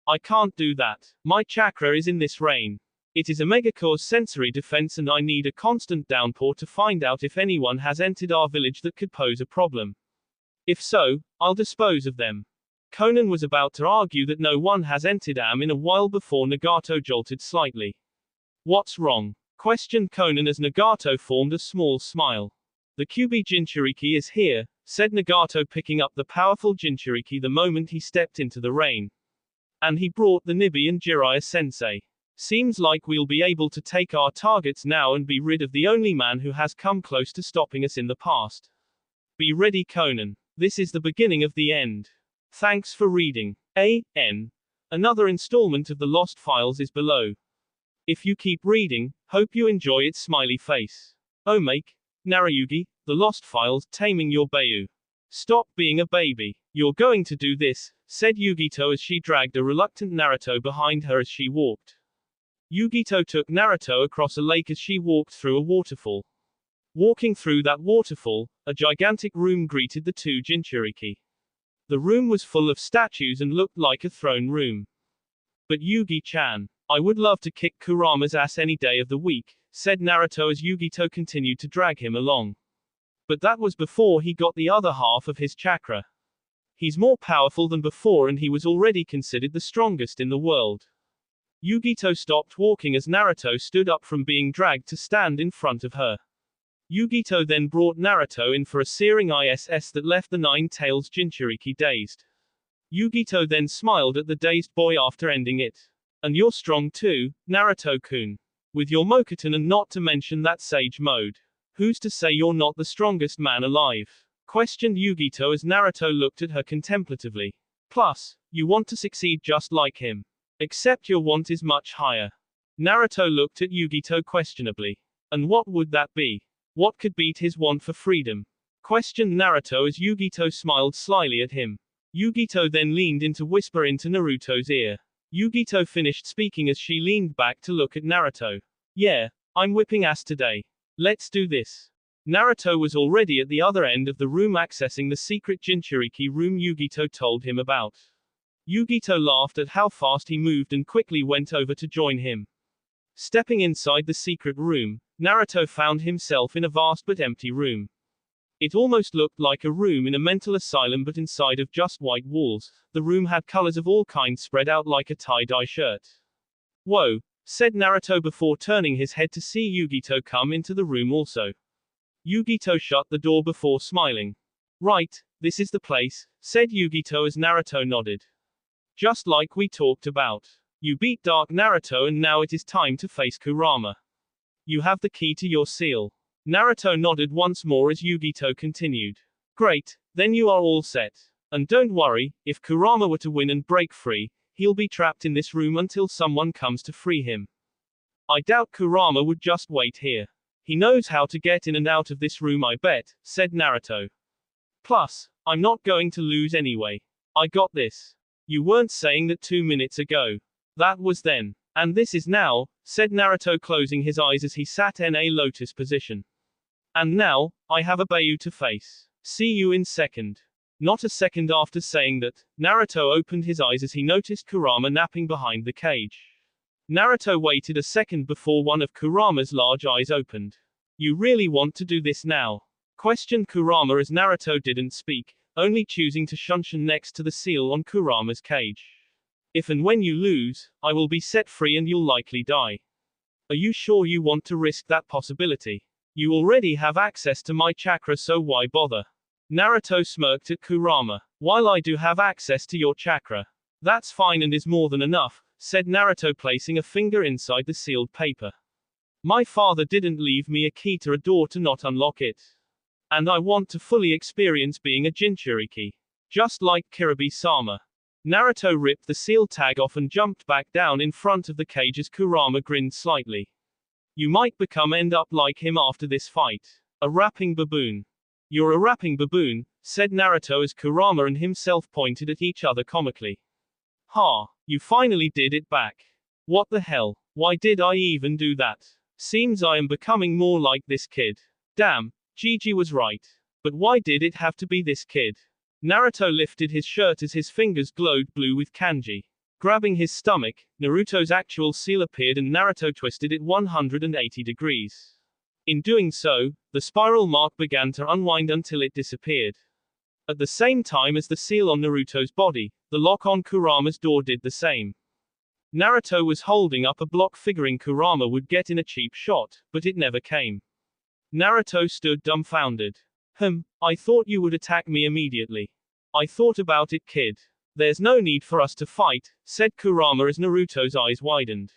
I can't do that. My chakra is in this rain. It is Omegakure's sensory defense and I need a constant downpour to find out if anyone has entered our village that could pose a problem. If so, I'll dispose of them. Conan was about to argue that no one has entered in a while before Nagato jolted slightly. What's wrong? Questioned Conan as Nagato formed a small smile. The Kyuubi Jinchuriki is here, said Nagato picking up the powerful Jinchuriki the moment he stepped into the rain. And he brought the Nibi and Jiraiya sensei. Seems like we'll be able to take our targets now and be rid of the only man who has come close to stopping us in the past. Be ready, Conan. This is the beginning of the end. Thanks for reading. A.N. Another installment of the Lost Files is below. If you keep reading, hope you enjoy its smiley face. Omake, Narayugi, The Lost Files, Taming Your Bayou. Stop being a baby. You're going to do this, said Yugito as she dragged a reluctant Naruto behind her as she walked. Yugito took Naruto across a lake as she walked through a waterfall. Walking through that waterfall, a gigantic room greeted the two Jinchuriki. The room was full of statues and looked like a throne room. But Yugi-chan, I would love to kick Kurama's ass any day of the week, said Naruto as Yugito continued to drag him along. But that was before he got the other half of his chakra. He's more powerful than before and he was already considered the strongest in the world. Yugito stopped walking as Naruto stood up from being dragged to stand in front of her. Yugito then brought Naruto in for a searing ISS that left the Nine Tails Jinchuriki dazed. Yugito then smiled at the dazed boy after ending it. And you're strong too, Naruto-kun. With your Mokuton and not to mention that Sage mode. Who's to say you're not the strongest man alive? Questioned Yugito as Naruto looked at her contemplatively. Plus, you want to succeed just like him. Except your want is much higher. Naruto looked at Yugito questionably. And what would that be? What could beat his want for freedom? Questioned Naruto as Yugito smiled slyly at him. Yugito then leaned in to whisper into Naruto's ear. Yugito finished speaking as she leaned back to look at Naruto. Yeah, I'm whipping ass today. Let's do this. Naruto was already at the other end of the room accessing the secret Jinchuriki room Yugito told him about. Yugito laughed at how fast he moved and quickly went over to join him. Stepping inside the secret room, Naruto found himself in a vast but empty room. It almost looked like a room in a mental asylum but inside of just white walls. The room had colors of all kinds spread out like a tie-dye shirt. Whoa, said Naruto before turning his head to see Yugito come into the room also. Yugito shut the door before smiling. Right, this is the place, said Yugito as Naruto nodded. Just like we talked about. You beat Dark Naruto and now it is time to face Kurama. You have the key to your seal. Naruto nodded once more as Yugito continued. Great, then you are all set. And don't worry, if Kurama were to win and break free, he'll be trapped in this room until someone comes to free him. I doubt Kurama would just wait here. He knows how to get in and out of this room, I bet, said Naruto. Plus, I'm not going to lose anyway. I got this. You weren't saying that 2 minutes ago. That was then. And this is now, said Naruto closing his eyes as he sat in a lotus position. And now, I have a Bayou to face. See you in second. Not a second after saying that, Naruto opened his eyes as he noticed Kurama napping behind the cage. Naruto waited a second before one of Kurama's large eyes opened. You really want to do this now? Questioned Kurama as Naruto didn't speak, only choosing to shunshin next to the seal on Kurama's cage. If and when you lose, I will be set free and you'll likely die. Are you sure you want to risk that possibility? You already have access to my chakra, so why bother? Naruto smirked at Kurama. While I do have access to your chakra, that's fine and is more than enough, said Naruto placing a finger inside the sealed paper. My father didn't leave me a key to a door to not unlock it. And I want to fully experience being a Jinchuriki. Just like Kiribi-sama. Naruto ripped the seal tag off and jumped back down in front of the cage as Kurama grinned slightly. You might end up like him after this fight. A rapping baboon. You're a rapping baboon, said Naruto as Kurama and himself pointed at each other comically. Ha, you finally did it back. What the hell? Why did I even do that? Seems I am becoming more like this kid. Damn, Gigi was right. But why did it have to be this kid? Naruto lifted his shirt as his fingers glowed blue with kanji. Grabbing his stomach, Naruto's actual seal appeared and Naruto twisted it 180 degrees. In doing so, the spiral mark began to unwind until it disappeared. At the same time as the seal on Naruto's body, the lock on Kurama's door did the same. Naruto was holding up a block figuring Kurama would get in a cheap shot, but it never came. Naruto stood dumbfounded. I thought you would attack me immediately. I thought about it, kid. There's no need for us to fight, said Kurama as Naruto's eyes widened.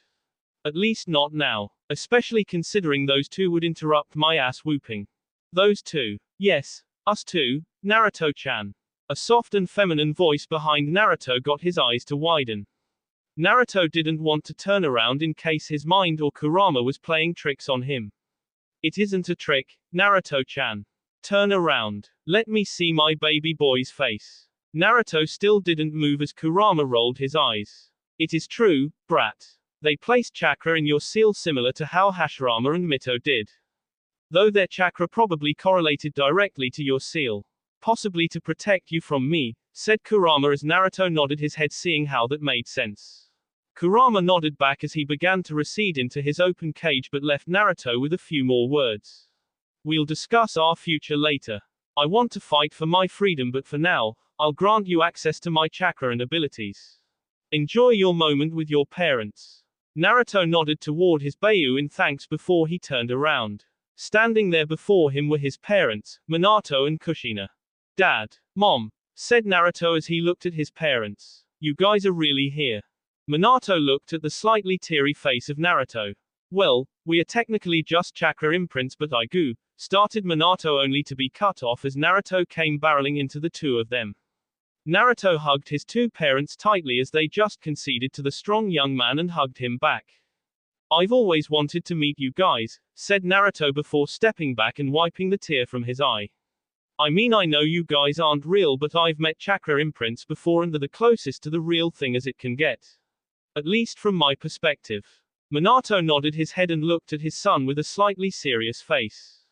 At least not now, especially considering those two would interrupt my ass whooping. Those two. Yes, us two, Naruto-chan. A soft and feminine voice behind Naruto got his eyes to widen. Naruto didn't want to turn around in case his mind or Kurama was playing tricks on him. It isn't a trick, Naruto-chan. Turn around. Let me see my baby boy's face. Naruto still didn't move as Kurama rolled his eyes. It is true, brat. They placed chakra in your seal similar to how Hashirama and Mito did. Though their chakra probably correlated directly to your seal. Possibly to protect you from me, said Kurama as Naruto nodded his head seeing how that made sense. Kurama nodded back as he began to recede into his open cage but left Naruto with a few more words. We'll discuss our future later. I want to fight for my freedom but for now, I'll grant you access to my chakra and abilities. Enjoy your moment with your parents. Naruto nodded toward his Bayu in thanks before he turned around. Standing there before him were his parents, Minato and Kushina. Dad, Mom, said Naruto as he looked at his parents. You guys are really here. Minato looked at the slightly teary face of Naruto. Well, we are technically just chakra imprints but Aigu, started Minato only to be cut off as Naruto came barreling into the two of them. Naruto hugged his two parents tightly as they just conceded to the strong young man and hugged him back. I've always wanted to meet you guys, said Naruto before stepping back and wiping the tear from his eye. I mean I know you guys aren't real but I've met chakra imprints before and they're the closest to the real thing as it can get. At least from my perspective. Minato nodded his head and looked at his son with a slightly serious face.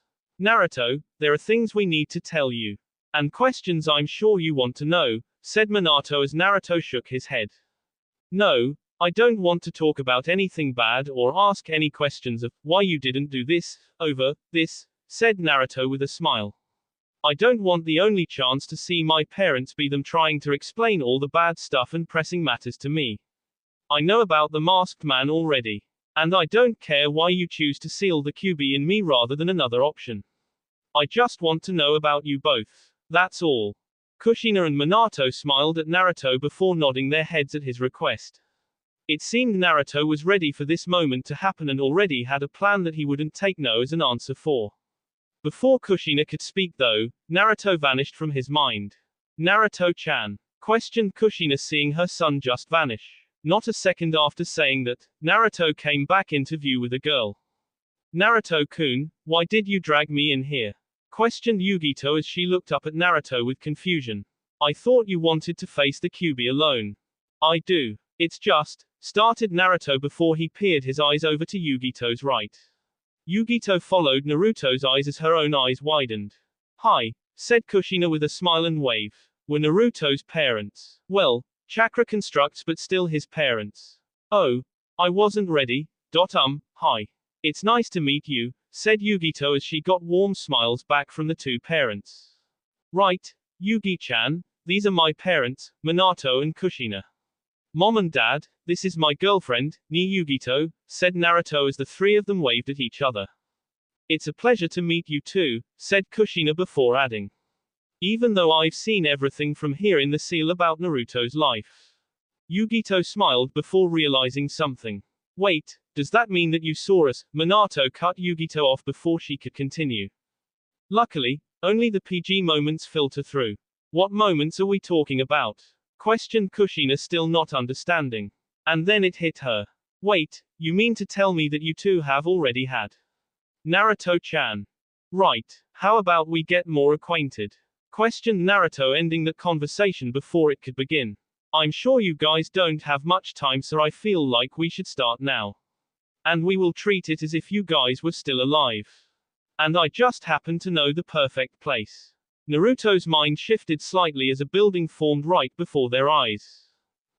Naruto, there are things we need to tell you. And questions I'm sure you want to know, said Minato as Naruto shook his head. No, I don't want to talk about anything bad or ask any questions of why you didn't do this, over this, said Naruto with a smile. I don't want the only chance to see my parents be them trying to explain all the bad stuff and pressing matters to me. I know about the masked man already. And I don't care why you choose to seal the QB in me rather than another option. I just want to know about you both. That's all. Kushina and Minato smiled at Naruto before nodding their heads at his request. It seemed Naruto was ready for this moment to happen and already had a plan that he wouldn't take no as an answer for. Before Kushina could speak though, Naruto vanished from his mind. Naruto-chan? Questioned Kushina seeing her son just vanish. Not a second after saying that, Naruto came back into view with a girl. Naruto-kun, why did you drag me in here? Questioned Yugito as she looked up at Naruto with confusion. I thought you wanted to face the QB alone. I do. It's just, started Naruto before he peered his eyes over to Yugito's right. Yugito followed Naruto's eyes as her own eyes widened. Hi, said Kushina with a smile and wave. We're Naruto's parents. Well, chakra constructs but still his parents. Oh, I wasn't ready. Hi. It's nice to meet you, said Yugito as she got warm smiles back from the two parents. Right, Yugi-chan, these are my parents, Minato and Kushina. Mom and Dad, this is my girlfriend, Ni Yugito, said Naruto as the three of them waved at each other. It's a pleasure to meet you too, said Kushina before adding. Even though I've seen everything from here in the seal about Naruto's life. Yugito smiled before realizing something. Wait, does that mean that you saw us? Minato cut Yugito off before she could continue. Luckily, only the PG moments filter through. What moments are we talking about? Questioned Kushina, still not understanding. And then it hit her. Wait, you mean to tell me that you two have already had Naruto-chan? Right, how about we get more acquainted? Questioned Naruto, ending the conversation before it could begin. I'm sure you guys don't have much time, so I feel like we should start now. And we will treat it as if you guys were still alive. And I just happen to know the perfect place. Naruto's mind shifted slightly as a building formed right before their eyes.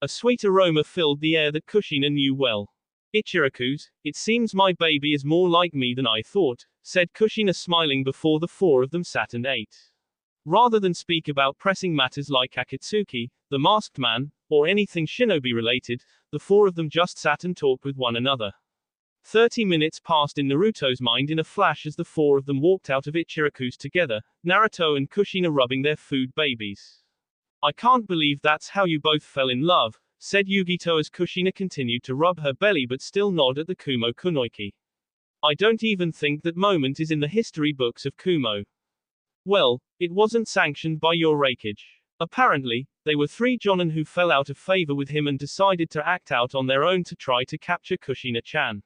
A sweet aroma filled the air that Kushina knew well. Ichiraku's, it seems my baby is more like me than I thought, said Kushina, smiling before the four of them sat and ate. Rather than speak about pressing matters like Akatsuki, the masked man, or anything shinobi related, the four of them just sat and talked with one another. 30 minutes passed in Naruto's mind in a flash as the four of them walked out of Ichiraku's together, Naruto and Kushina rubbing their food babies. I can't believe that's how you both fell in love, said Yugito as Kushina continued to rub her belly but still nod at the Kumo kunoiki. I don't even think that moment is in the history books of Kumo. Well, it wasn't sanctioned by your rakeage. Apparently, they were three jonin who fell out of favor with him and decided to act out on their own to try to capture Kushina-chan.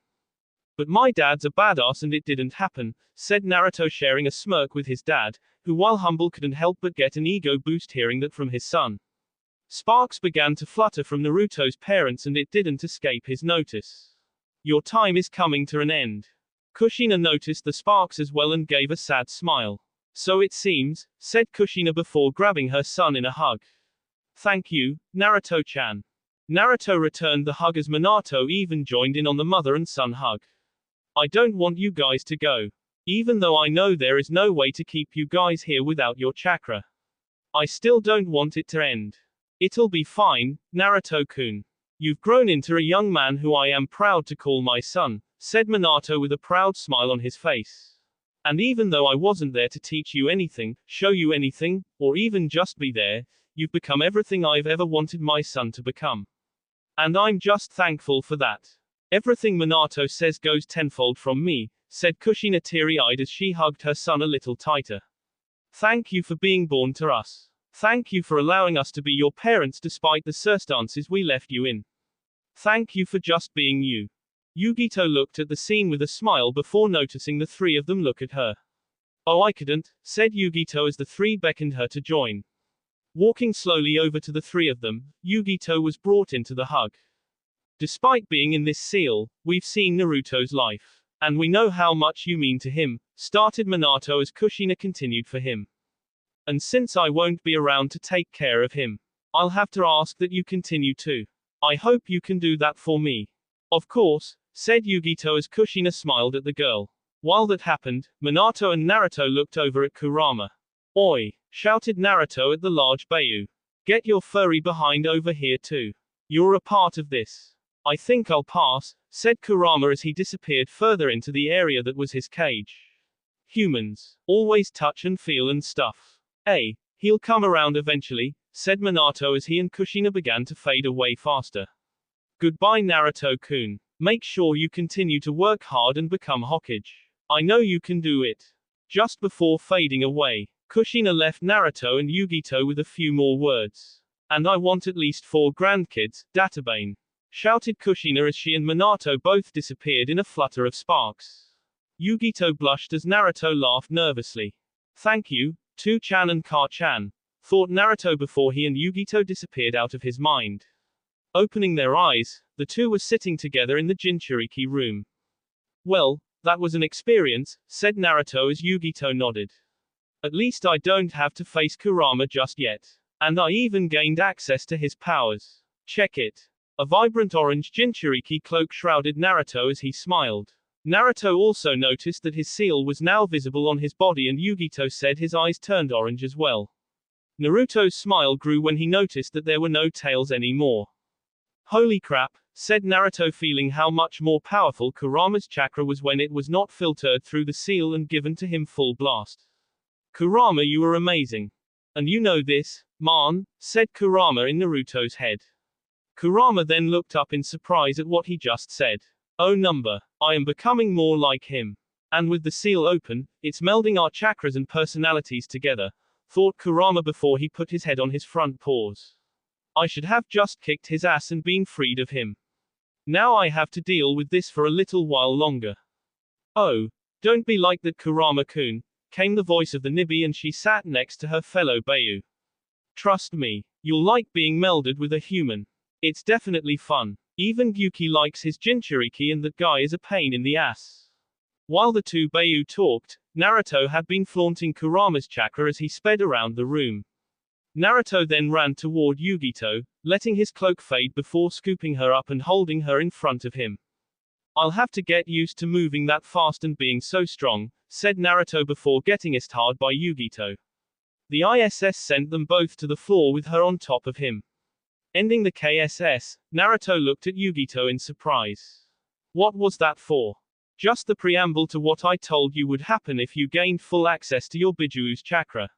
But my dad's a badass and it didn't happen, said Naruto, sharing a smirk with his dad, who while humble couldn't help but get an ego boost hearing that from his son. Sparks began to flutter from Naruto's parents and it didn't escape his notice. Your time is coming to an end. Kushina noticed the sparks as well and gave a sad smile. So it seems, said Kushina before grabbing her son in a hug. Thank you, Naruto-chan. Naruto returned the hug as Minato even joined in on the mother and son hug. I don't want you guys to go. Even though I know there is no way to keep you guys here without your chakra. I still don't want it to end. It'll be fine, Naruto-kun. You've grown into a young man who I am proud to call my son, said Minato with a proud smile on his face. And even though I wasn't there to teach you anything, show you anything, or even just be there, you've become everything I've ever wanted my son to become. And I'm just thankful for that. Everything Minato says goes tenfold from me, said Kushina teary-eyed as she hugged her son a little tighter. Thank you for being born to us. Thank you for allowing us to be your parents despite the circumstances we left you in. Thank you for just being you. Yugito looked at the scene with a smile before noticing the three of them look at her. Oh, I couldn't, said Yugito as the three beckoned her to join. Walking slowly over to the three of them, Yugito was brought into the hug. Despite being in this seal, we've seen Naruto's life. And we know how much you mean to him, started Minato as Kushina continued for him. And since I won't be around to take care of him, I'll have to ask that you continue too. I hope you can do that for me. Of course, said Yugito as Kushina smiled at the girl. While that happened, Minato and Naruto looked over at Kurama. Oi! Shouted Naruto at the large Bayu. Get your furry behind over here too. You're a part of this. I think I'll pass, said Kurama as he disappeared further into the area that was his cage. Humans always touch and feel and stuff. He'll come around eventually, said Minato as he and Kushina began to fade away faster. Goodbye Naruto-kun. Make sure you continue to work hard and become Hokage. I know you can do it. Just before fading away, Kushina left Naruto and Yugito with a few more words. And I want at least 4 grandkids, Databane. Shouted Kushina as she and Minato both disappeared in a flutter of sparks. Yugito blushed as Naruto laughed nervously. Thank you, To-chan and Ka-chan, thought Naruto before he and Yugito disappeared out of his mind. Opening their eyes, the two were sitting together in the Jinchuriki room. Well, that was an experience, said Naruto as Yugito nodded. At least I don't have to face Kurama just yet. And I even gained access to his powers. Check it. A vibrant orange Jinchuriki cloak shrouded Naruto as he smiled. Naruto also noticed that his seal was now visible on his body and Yugito said his eyes turned orange as well. Naruto's smile grew when he noticed that there were no tails anymore. Holy crap, said Naruto, feeling how much more powerful Kurama's chakra was when it was not filtered through the seal and given to him full blast. Kurama, you are amazing. And you know this, man, said Kurama in Naruto's head. Kurama then looked up in surprise at what he just said. Oh number, I am becoming more like him. And with the seal open, it's melding our chakras and personalities together, thought Kurama before he put his head on his front paws. I should have just kicked his ass and been freed of him. Now I have to deal with this for a little while longer. Oh, don't be like that, Kurama-kun, came the voice of the Nibby, and she sat next to her fellow Bayu. Trust me, you'll like being melded with a human. It's definitely fun. Even Gyuki likes his Jinchuriki, and that guy is a pain in the ass. While the two Bayu talked, Naruto had been flaunting Kurama's chakra as he sped around the room. Naruto then ran toward Yugito, letting his cloak fade before scooping her up and holding her in front of him. I'll have to get used to moving that fast and being so strong, said Naruto before getting iced hard by Yugito. The ISS sent them both to the floor with her on top of him. Ending the KSS, Naruto looked at Yugito in surprise. What was that for? Just the preamble to what I told you would happen if you gained full access to your Bijuu's chakra.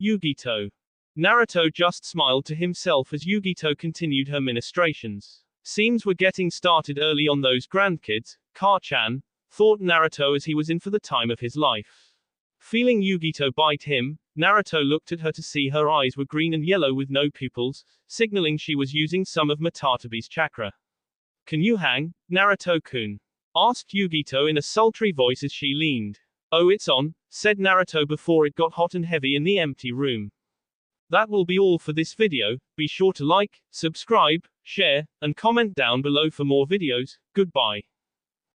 Yugito. Naruto just smiled to himself as Yugito continued her ministrations. Seems we're getting started early on those grandkids, Ka-chan, thought Naruto as he was in for the time of his life. Feeling Yugito bite him, Naruto looked at her to see her eyes were green and yellow with no pupils, signaling she was using some of Matatabi's chakra. Can you hang, Naruto-kun? Asked Yugito in a sultry voice as she leaned. Oh, it's on, said Naruto before it got hot and heavy in the empty room. That will be all for this video. Be sure to like, subscribe, share, and comment down below for more videos. Goodbye.